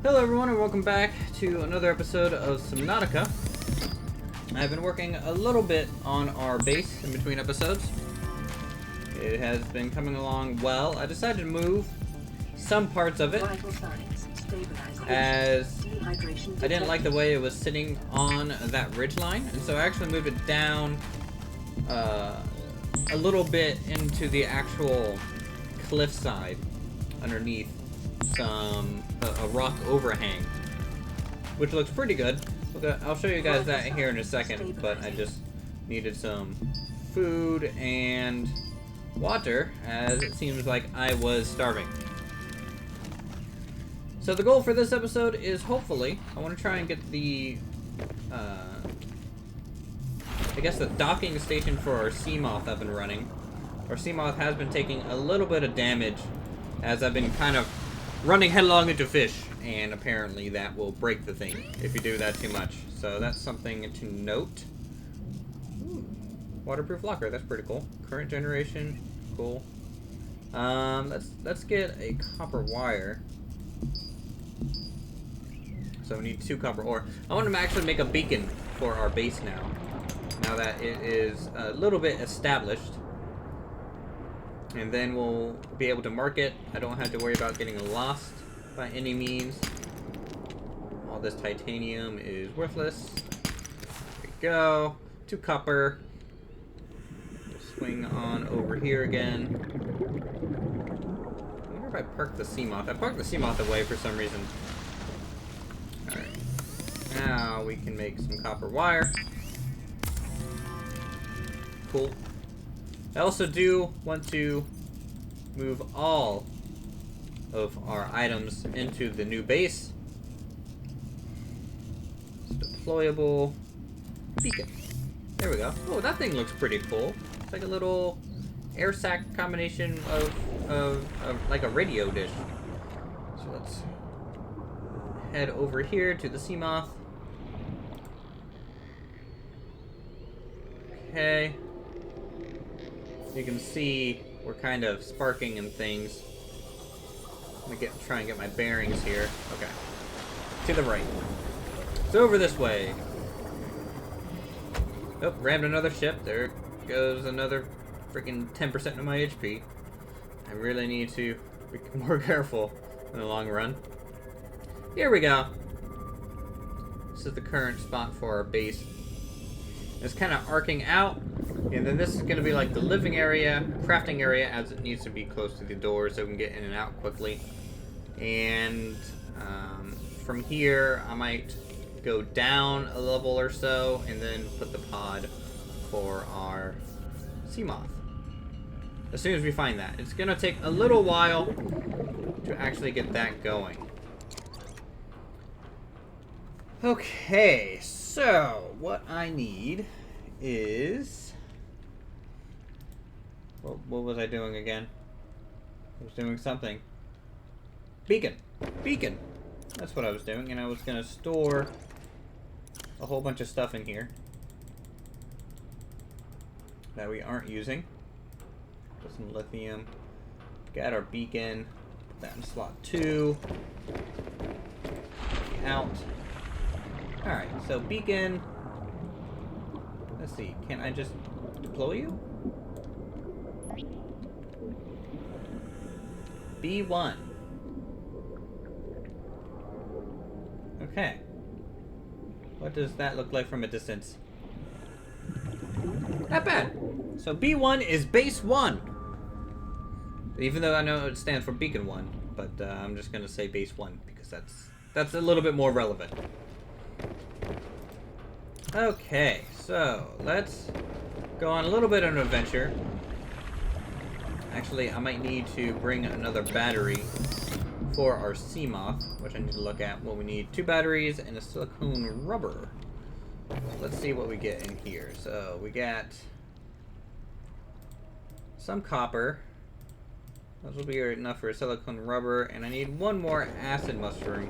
Hello everyone and welcome back to another episode of Subnautica. I've been working a little bit on our base in between episodes. It has been coming along well. I decided to move some parts of it as I didn't like the way it was sitting on that ridgeline, and so I actually moved it down a little bit into the actual cliffside underneath a rock overhang, which looks pretty good. I'll show you guys that here in a second, but I just needed some food and water as it seems like I was starving. So the goal for this episode is hopefully I want to try and get the I guess the docking station for our Seamoth up and running. Our Seamoth has been taking a little bit of damage as I've been kind of running headlong into fish, and apparently that will break the thing if you do that too much. So that's something to note. Ooh, waterproof locker, that's pretty cool. Current generation, cool. Let's get a copper wire. So we need 2 copper ore. I want to actually make a beacon for our base now that it is a little bit established. And then we'll be able to mark it. I don't have to worry about getting lost by any means. All this titanium is worthless. There we go. 2 copper. Swing on over here again. I wonder if I parked the Seamoth. I parked the Seamoth away for some reason. Alright. Now we can make some copper wire. Cool. I also do want to move all of our items into the new base. It's deployable beacon. There we go. Oh, that thing looks pretty cool. It's like a little air sac combination of like a radio dish. So let's head over here to the Seamoth. Okay. You can see we're kind of sparking and things. Let me try and get my bearings here. Okay. To the right. It's over this way. Oh, rammed another ship. There goes another freaking 10% of my HP. I really need to be more careful in the long run. Here we go. This is the current spot for our base. It's kind of arcing out, and then this is going to be like the living area, crafting area, as it needs to be close to the door so we can get in and out quickly. And from here, I might go down a level or so, and then put the pod for our Seamoth. As soon as we find that. It's going to take a little while to actually get that going. Okay, so what I need is... What was I doing again? I was doing something. Beacon. Beacon. That's what I was doing, and I was going to store a whole bunch of stuff in here that we aren't using. Put some lithium. Got our beacon. Put that in slot 2. Out. Alright, so beacon. Let's see, can I just deploy you? B1. Okay. What does that look like from a distance? Not bad. So B1 is base 1. Even though I know it stands for beacon 1, but I'm just gonna say base 1 because that's a little bit more relevant. Okay, so let's go on a little bit of an adventure. Actually, I might need to bring another battery for our Seamoth, which I need to look at. Well, we need 2 batteries and a silicone rubber. So let's see what we get in here. So we got some copper. Those will be enough for a silicone rubber, and I need 1 more acid mushroom,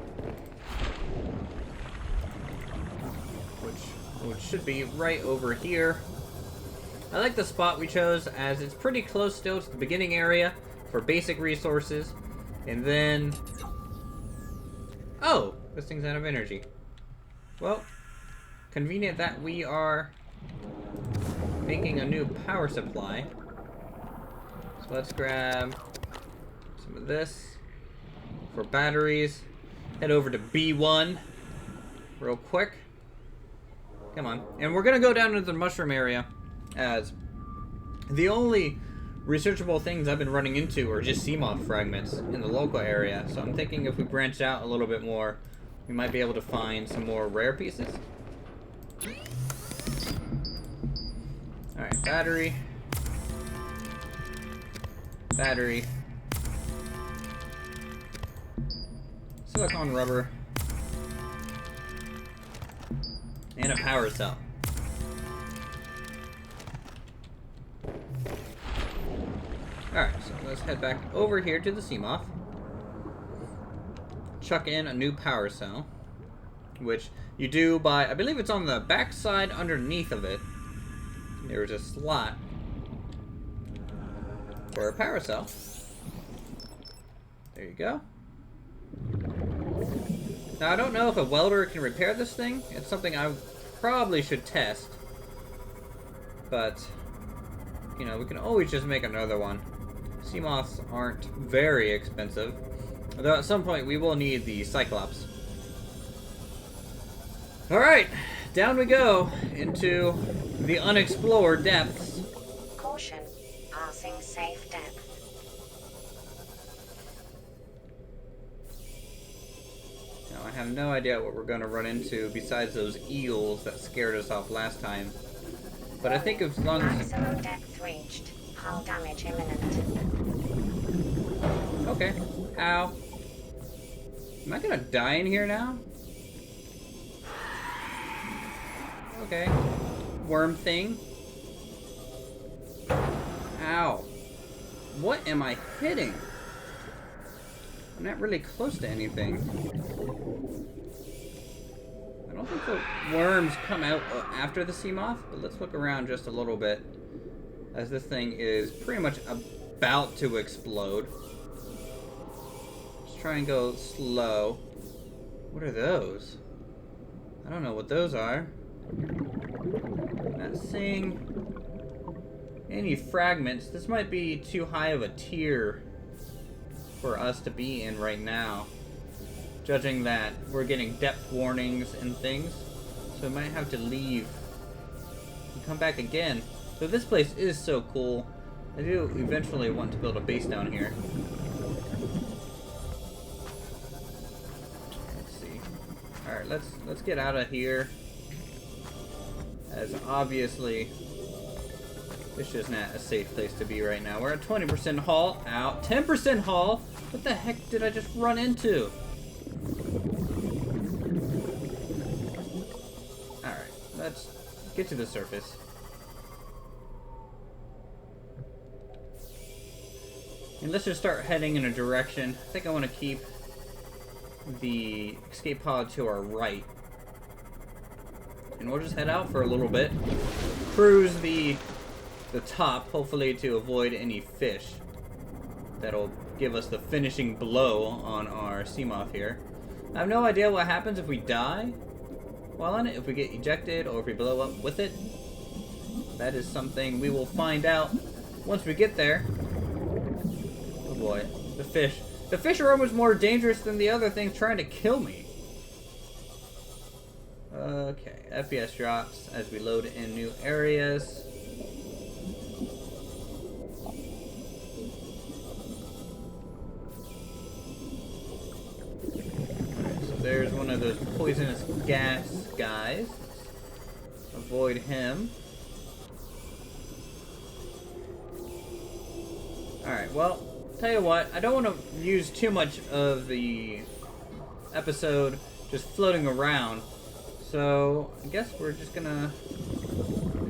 which should be right over here. I like the spot we chose as it's pretty close still to the beginning area for basic resources, and then Oh, this thing's out of energy. Well, convenient that we are making a new power supply. So let's grab some of this for batteries. Head over to B1 real quick. Come on. And we're going to go down into the mushroom area, as the only researchable things I've been running into are just sea moth fragments in the local area. So I'm thinking if we branch out a little bit more, we might be able to find some more rare pieces. Alright, battery. Battery. Silicone rubber. And a power cell. Alright, so let's head back over here to the Seamoth. Chuck in a new power cell, which you do by, I believe it's on the back side underneath of it. There's a slot for a power cell. There you go. Now, I don't know if a welder can repair this thing. It's something I probably should test. But, you know, we can always just make another one. Sea moths aren't very expensive. Although at some point we will need the Cyclops. Alright, down we go into the unexplored depths. Caution, passing safe depth. Now, I have no idea what we're going to run into besides those eels that scared us off last time. But I think as long as... Maximum depth reached. Hull damage imminent. Okay. Ow. Am I going to die in here now? Okay. Worm thing. Ow. What am I hitting? I'm not really close to anything. I don't think the worms come out after the sea moth, but let's look around just a little bit, as this thing is pretty much about to explode. Just try and go slow. What are those? I don't know what those are. Not seeing any fragments. This might be too high of a tier for us to be in right now, judging that we're getting depth warnings and things, so we might have to leave and come back again. So this place is so cool. I do eventually want to build a base down here. Let's see. Alright, let's get out of here, as obviously it's just not a safe place to be right now. We're at 20% haul. Out. 10% haul? What the heck did I just run into? Alright, let's get to the surface. And let's just start heading in a direction. I think I want to keep the escape pod to our right. And we'll just head out for a little bit. Cruise the top, hopefully to avoid any fish. That'll give us the finishing blow on our sea moth here. I have no idea what happens if we die while on it, if we get ejected or if we blow up with it. That is something we will find out once we get there. Oh boy, the fish. The fish are almost more dangerous than the other things trying to kill me. Okay, FPS drops as we load in new areas. There's one of those poisonous gas guys. Avoid him. Alright, well, tell you what, I don't want to use too much of the episode just floating around. So, I guess we're just gonna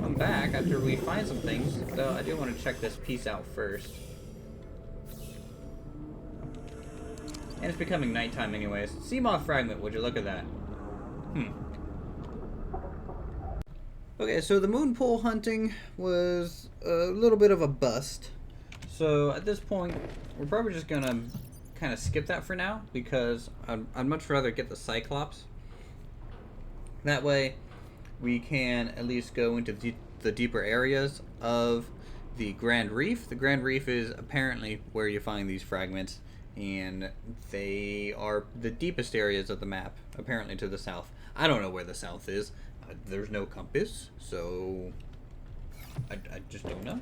come back after we find some things. Though I do want to check this piece out first. And it's becoming nighttime anyways. Sea moth fragment, would you look at that? Okay, so the Moonpool hunting was a little bit of a bust. So at this point, we're probably just gonna kind of skip that for now because I'd much rather get the Cyclops. That way, we can at least go into the deeper areas of the Grand Reef. The Grand Reef is apparently where you find these fragments, and they are the deepest areas of the map, apparently to the south. I don't know where the south is. There's no compass, so I just don't know.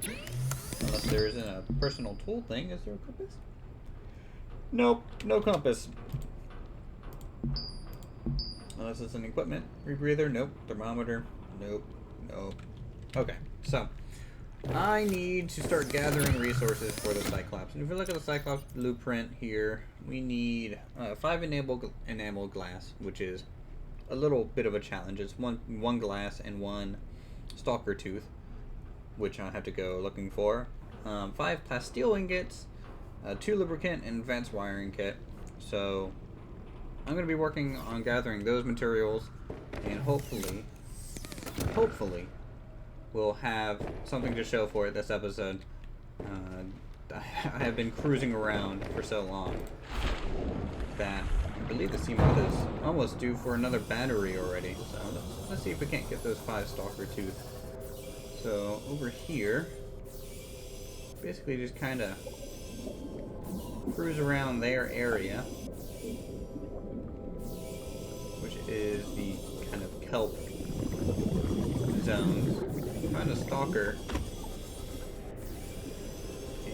Unless there isn't a personal tool thing. Is there a compass? Nope, no compass. Unless it's an equipment rebreather. Nope. Thermometer. Nope. Nope. Okay, so I need to start gathering resources for the Cyclops. And if you look at the Cyclops blueprint here, we need 5 enamel glass, which is a little bit of a challenge. It's one glass and 1 stalker tooth, which I'll have to go looking for. 5 plasteel ingots, 2 lubricant, and advanced wiring kit. So I'm going to be working on gathering those materials, and hopefully we'll have something to show for it this episode. I have been cruising around for so long that I believe the C-mod is almost due for another battery already. So let's see if we can't get those 5 stalker tooth. So over here, basically just kind of cruise around their area, which is the kind of kelp zones. Find a stalker,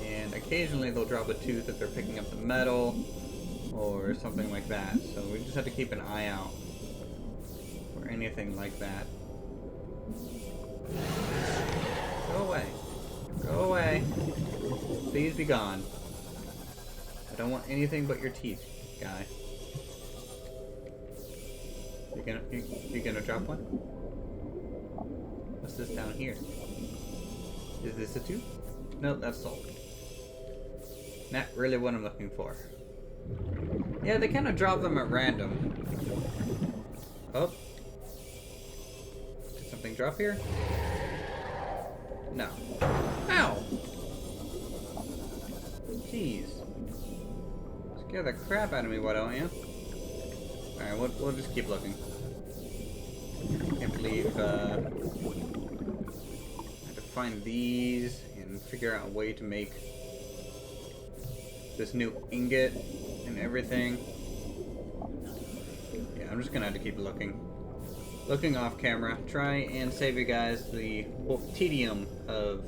and occasionally they'll drop a tooth if they're picking up the metal or something like that. So we just have to keep an eye out for anything like that. Go away. Go away. Please be gone. I don't want anything but your teeth, guy. You gonna drop one? What's this down here? Is this a tooth? No, that's salt. Not really what I'm looking for. Yeah, they kind of drop them at random. Oh. Did something drop here? No. Ow! Jeez. Scare the crap out of me, why don't you? Alright, we'll just keep looking. Can't believe, I had to find these and figure out a way to make this new ingot and everything. Yeah, I'm just gonna have to keep looking. Looking off camera. Try and save you guys the tedium of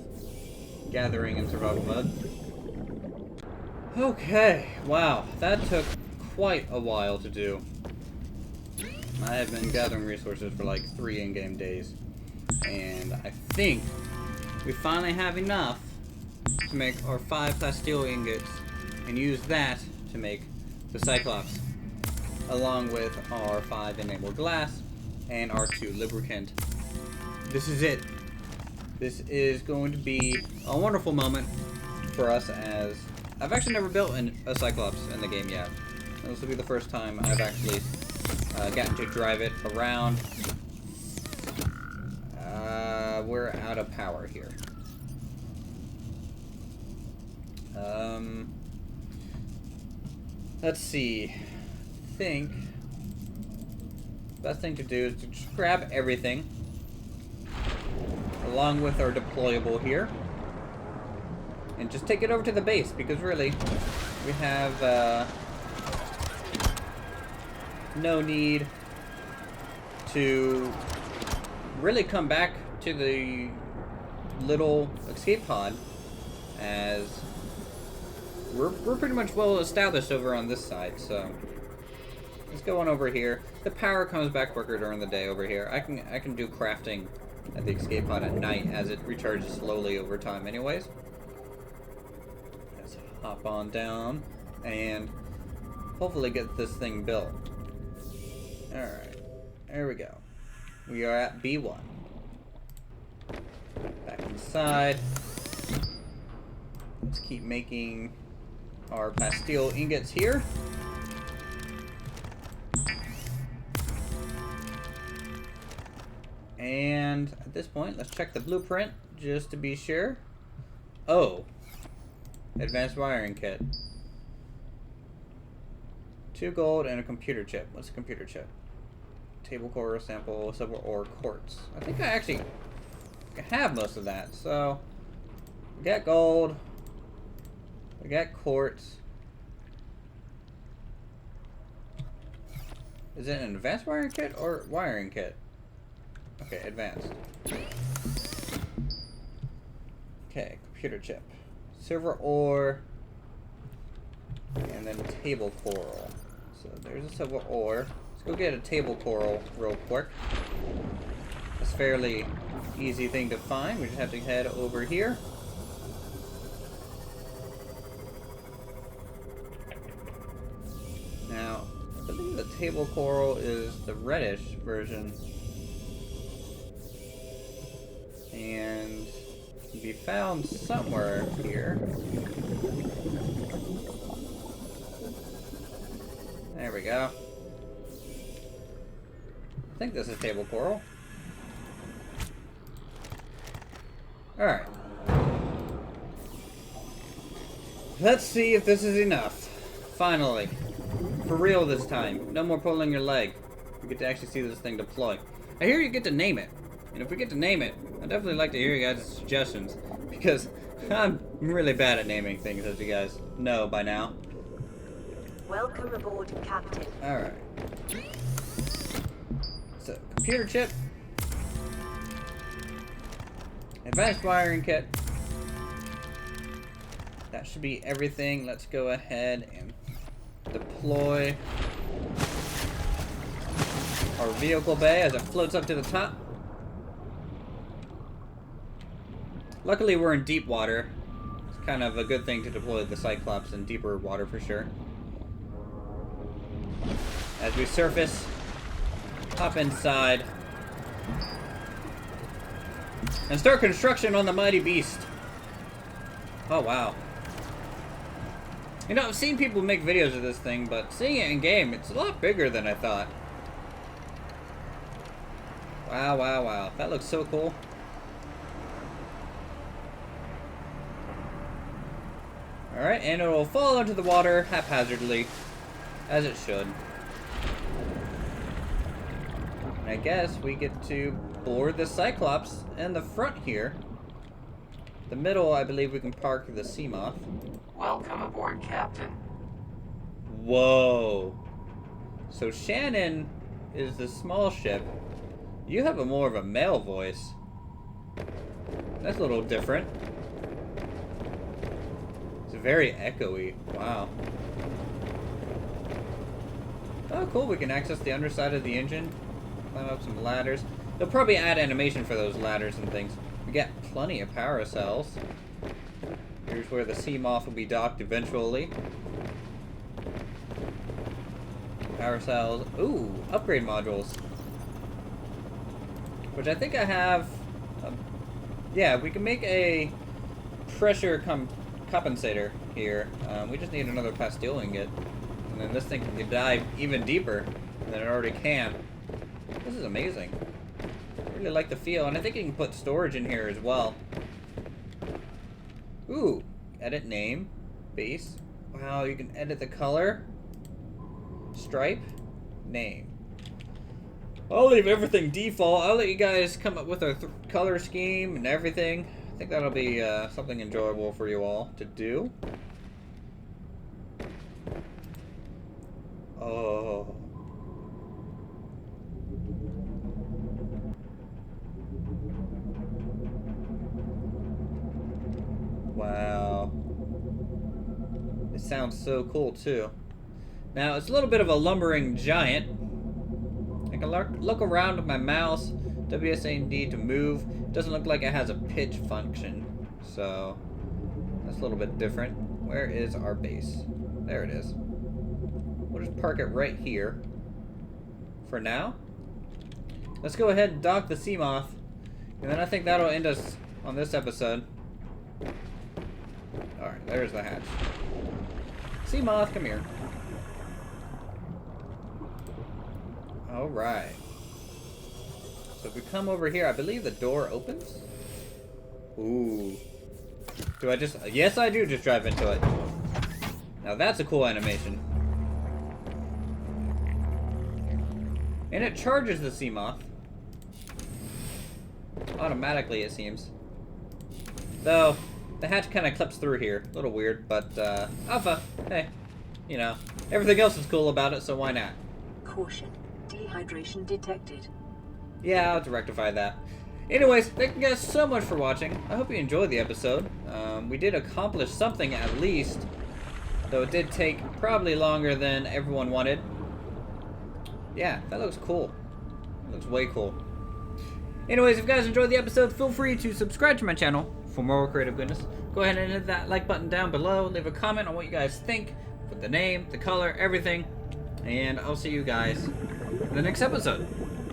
gathering in survival mode. Okay, wow, that took quite a while to do. I have been gathering resources for like 3 in-game days, and I think we finally have enough to make our 5 plasteel ingots and use that to make the Cyclops, along with our 5 enamel glass and our 2 lubricant. This is it. This is going to be a wonderful moment for us, as I've actually never built a Cyclops in the game yet. This will be the first time I've actually gotten to drive it around. We're out of power here. Let's see. I think best thing to do is to just grab everything along with our deployable here and just take it over to the base, because really we have no need to really come back to the little escape pod, as we're pretty much well established over on this side. So let's go on over here. The power comes back quicker during the day over here. I can do crafting at the escape pod at night, as it recharges slowly over time anyways. Let's hop on down and hopefully get this thing built. Alright, there we go. We are at B1. Back inside. Let's keep making our plasteel ingots here. And at this point, let's check the blueprint just to be sure. Oh, advanced wiring kit. 2 gold and a computer chip. What's a computer chip? Table core sample, silver ore, quartz. I think I actually have most of that. So we got gold. We got quartz. Is it an advanced wiring kit or wiring kit? Okay, advanced. Okay, computer chip. Silver ore. And then table coral. So there's a silver ore. Let's go get a table coral real quick. It's a fairly easy thing to find. We just have to head over here. Now, I believe the table coral is the reddish version. And can be found somewhere here. There we go. I think this is table coral. Alright. Let's see if this is enough. Finally. For real this time. No more pulling your leg. We get to actually see this thing deploy. I hear you get to name it. And if we get to name it, I'd definitely like to hear you guys' suggestions. Because I'm really bad at naming things, as you guys know by now. Welcome aboard, Captain. Alright. So, computer chip. Advanced wiring kit. That should be everything. Let's go ahead and deploy our vehicle bay as it floats up to the top. Luckily, we're in deep water. It's kind of a good thing to deploy the Cyclops in deeper water for sure. As we surface, hop inside, and start construction on the mighty beast. Oh, wow. You know, I've seen people make videos of this thing, but seeing it in game, it's a lot bigger than I thought. Wow, wow, wow. That looks so cool. Alright, and it will fall into the water haphazardly, as it should. And I guess we get to board the Cyclops in the front here. The middle, I believe we can park the sea moth. Welcome aboard, Captain. Whoa. So Shannon is the small ship. You have a more of a male voice. That's a little different. It's very echoey. Wow. Oh, cool. We can access the underside of the engine. Climb up some ladders. They'll probably add animation for those ladders and things. We got plenty of power cells. Here's where the sea moth will be docked eventually. Power cells. Ooh, upgrade modules. Which I think I have. Yeah, we can make a pressure compensator here. We just need another pastille ingot. And then this thing can dive even deeper than it already can. This is amazing. I really like the feel, and I think you can put storage in here as well. Ooh, edit name, base. Wow, you can edit the color, stripe, name. I'll leave everything default. I'll let you guys come up with a color scheme and everything. I think that'll be something enjoyable for you all to do. Oh. Wow. It sounds so cool too. Now it's a little bit of a lumbering giant. I can look around with my mouse. WSAD to move. It doesn't look like it has a pitch function. So that's a little bit different. Where is our base? There it is. We'll just park it right here. For now. Let's go ahead and dock the sea moth. And then I think that'll end us on this episode. Alright, there's the hatch. Sea moth, come here. Alright. So if we come over here, I believe the door opens? Ooh. Do I just... Yes, I do just drive into it. Now that's a cool animation. And it charges the sea moth. Automatically, it seems. Though, the hatch kind of clips through here. A little weird, but, Alpha, hey. You know, everything else is cool about it, so why not? Caution. Dehydration detected. Yeah, I'll have to rectify that. Anyways, thank you guys so much for watching. I hope you enjoyed the episode. We did accomplish something at least. Though it did take probably longer than everyone wanted. Yeah, that looks cool. It looks way cool. Anyways, if you guys enjoyed the episode, feel free to subscribe to my channel for more creative goodness. Go ahead and hit that like button down below. Leave a comment on what you guys think. With the name, the color, everything. And I'll see you guys in the next episode.